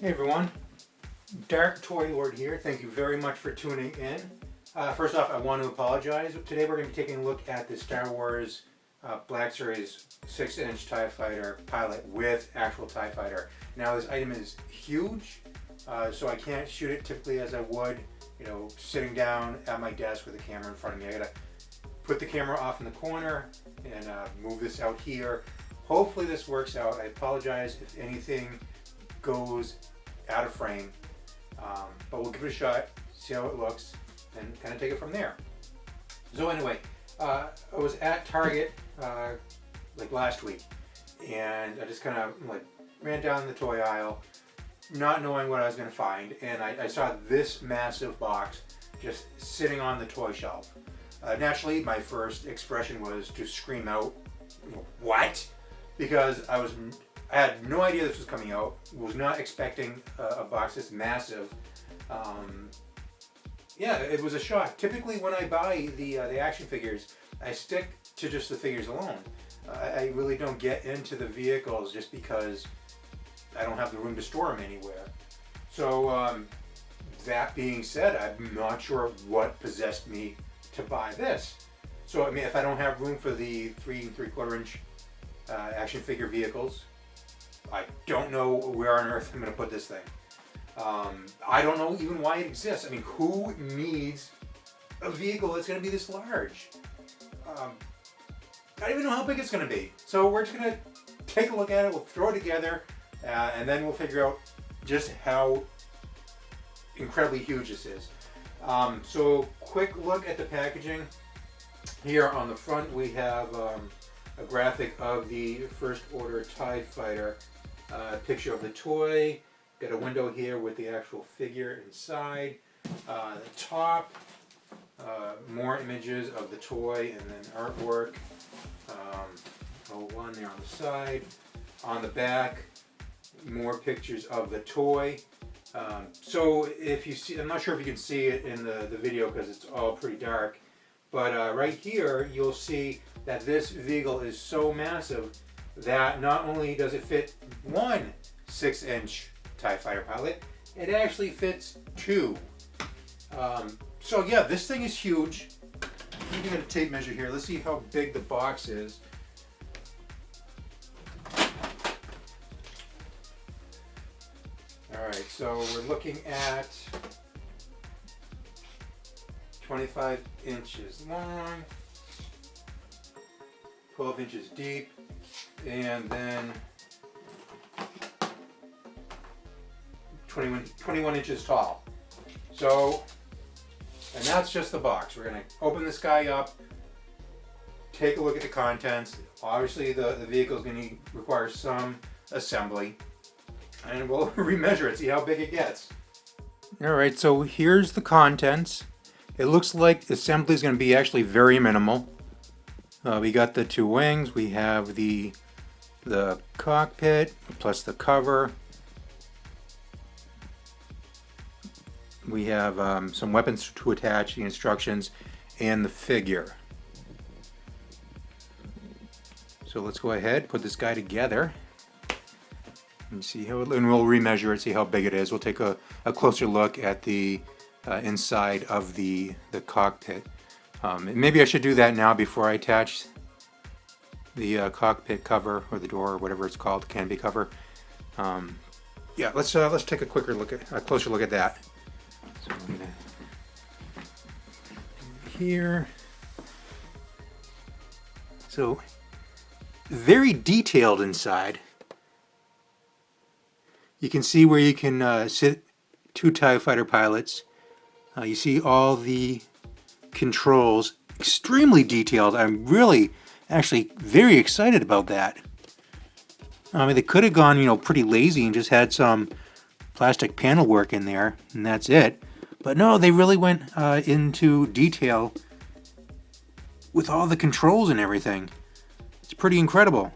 Hey everyone, Darktoylord here. Thank you very much for tuning in. First off, I want to apologize. Today we're going to be taking a look at the Star Wars Black Series 6-inch TIE Fighter pilot with actual TIE Fighter. Now this item is huge, so I can't shoot it typically as I would, sitting down at my desk with a camera in front of me. I gotta put the camera off in the corner and move this out here. Hopefully this works out. I apologize if anything goes out of frame, but we'll give it a shot, see how it looks, and kind of take it from there. So anyway, I was at Target like last week, and I just kind of ran down the toy aisle, not knowing what I was going to find, and I saw this massive box just sitting on the toy shelf. Naturally, my first expression was to scream out, "What?" Because I had no idea this was coming out. Was not expecting a box this massive. Yeah, it was a shock. Typically, when I buy the action figures, I stick to just the figures alone. I really don't get into the vehicles just because I don't have the room to store them anywhere. So that being said, I'm not sure what possessed me to buy this. So I mean, if I don't have room for the 3 3/4 inch action figure vehicles, I don't know where on earth I'm going to put this thing. I don't know even why it exists. I mean, who needs a vehicle that's going to be this large? I don't even know how big it's going to be. So we're just going to take a look at it, we'll throw it together, and then we'll figure out just how incredibly huge this is. So quick look at the packaging. Here on the front we have a graphic of the First Order TIE Fighter. Picture of the toy. Got a window here with the actual figure inside. The top, more images of the toy and then artwork. One there on the side. On the back, more pictures of the toy. So if you see, I'm not sure if you can see it in the video because it's all pretty dark, but right here you'll see that this vehicle is so massive that not only does it fit one 6-inch TIE Fighter pilot, it actually fits 2. So yeah, this thing is huge. I'm gonna get a tape measure here. Let's see how big the box is. Alright, so we're looking at 25 inches long, 12 inches deep, and then 21 inches tall. So, and that's just the box. We're going to open this guy up, take a look at the contents. Obviously the vehicle is going to require some assembly, and we'll remeasure it, see how big it gets. Alright, so here's the contents. It looks like assembly is going to be actually very minimal. We got the 2 wings, we have the cockpit, plus the cover. We have some weapons to attach, the instructions, and the figure. So let's go ahead, put this guy together, and see how and we'll remeasure it, see how big it is. We'll take a closer look at the inside of the cockpit. Maybe I should do that now before I attach the cockpit cover or the door or whatever it's called, canopy cover. Yeah, let's take a closer look at that. So I'm gonna here. So very detailed inside. You can see where you can sit 2 TIE Fighter pilots. You see all the controls, extremely detailed. I'm really actually very excited about that. I mean, they could have gone, pretty lazy and just had some plastic panel work in there, and that's it. But no, they really went into detail with all the controls and everything. It's pretty incredible.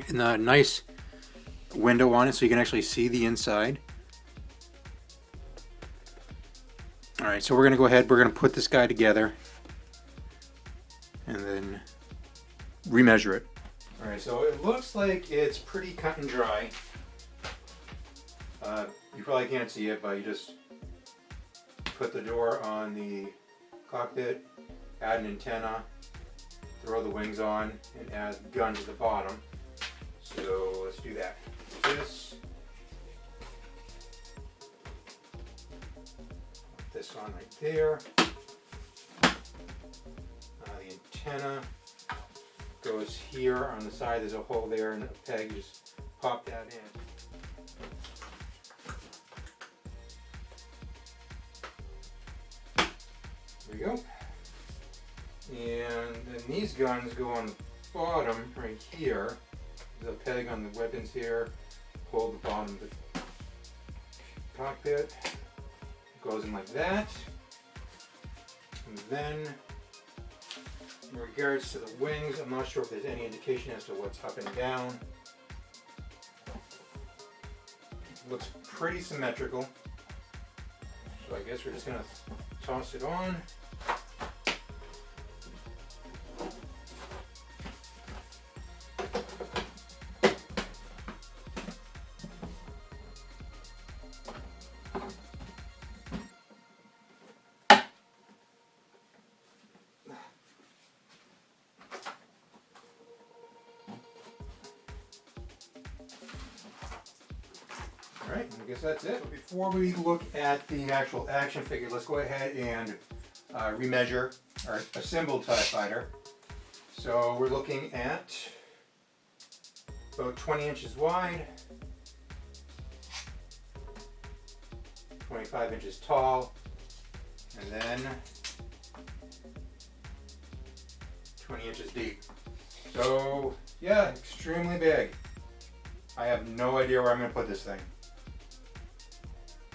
And a nice window on it so you can actually see the inside. Alright, so we're going to go ahead, we're going to put this guy together and then remeasure it. Alright, so it looks like it's pretty cut and dry. You probably can't see it, but you just put the door on the cockpit, add an antenna, throw the wings on, and add the guns at the bottom. So let's do that. This on right there. The antenna goes here on the side. There's a hole there and a peg. Just pop that in. There we go. And then these guns go on the bottom right here. There's a peg on the weapons here. Hold the bottom of the cockpit. It goes in like that. And then, in regards to the wings, I'm not sure if there's any indication as to what's up and down. It looks pretty symmetrical. So I guess we're just going to toss it on. Alright, I guess that's it. Before we look at the actual action figure, let's go ahead and remeasure our assembled TIE Fighter. So we're looking at about 20 inches wide, 25 inches tall, and then 20 inches deep. So yeah, extremely big. I have no idea where I'm going to put this thing.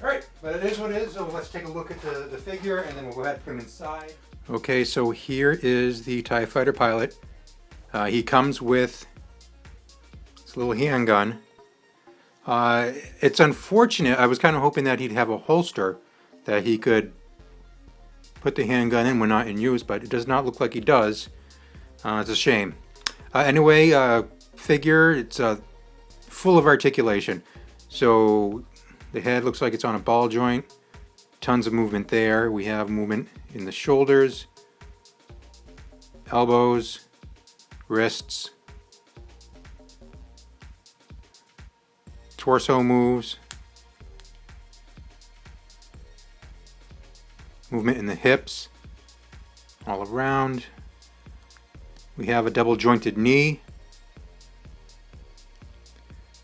Alright, but it is what it is, so let's take a look at the figure and then we'll go ahead and put him inside. Okay, so here is the TIE Fighter pilot. He comes with this little handgun. It's unfortunate, I was kind of hoping that he'd have a holster that he could put the handgun in when not in use, but it does not look like he does. It's a shame. Anyway, figure, it's full of articulation. So the head looks like it's on a ball joint. Tons of movement there. We have movement in the shoulders, elbows, wrists, torso moves, movement in the hips, all around. We have a double jointed knee.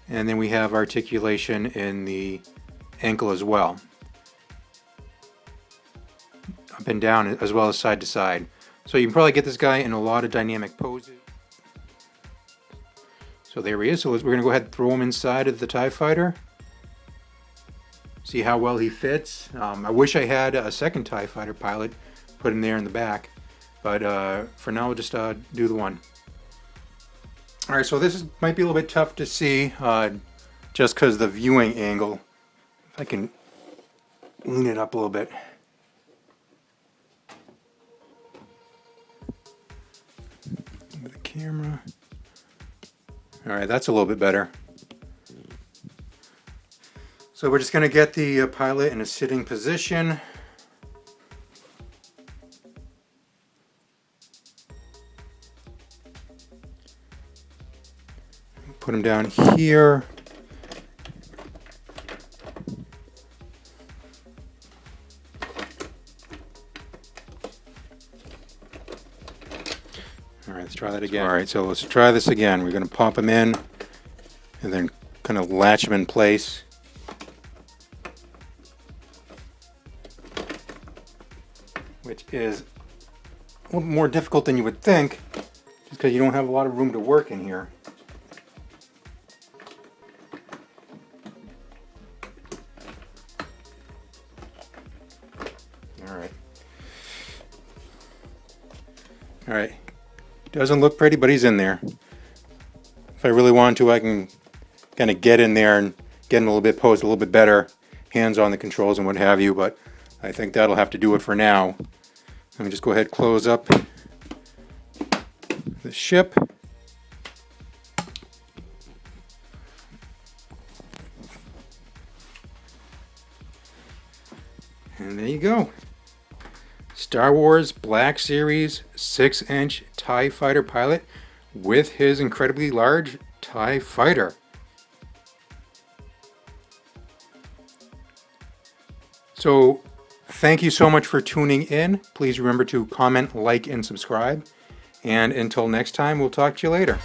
And then we have articulation in the ankle as well. Up and down as well as side to side. So you can probably get this guy in a lot of dynamic poses. So there he is. So we're going to go ahead and throw him inside of the TIE Fighter. See how well he fits. I wish I had a second TIE Fighter pilot put him there in the back. But for now we'll just do the one. Alright, so this might be a little bit tough to see just because the viewing angle. If I can lean it up a little bit. Move the camera. Alright, that's a little bit better. So we're just going to get the pilot in a sitting position. Put him down here. All right, let's try that again. All right, so let's try this again. We're going to pop him in and then kind of latch him in place. Which is a little more difficult than you would think, just because you don't have a lot of room to work in here. Alright, doesn't look pretty, but he's in there. If I really want to, I can kind of get in there and get him a little bit posed a little bit better, hands on the controls and what have you, but I think that'll have to do it for now. Let me just go ahead and close up the ship. And there you go. Star Wars Black Series 6-inch TIE Fighter pilot with his incredibly large TIE Fighter. So, thank you so much for tuning in. Please remember to comment, like, and subscribe. And until next time, we'll talk to you later.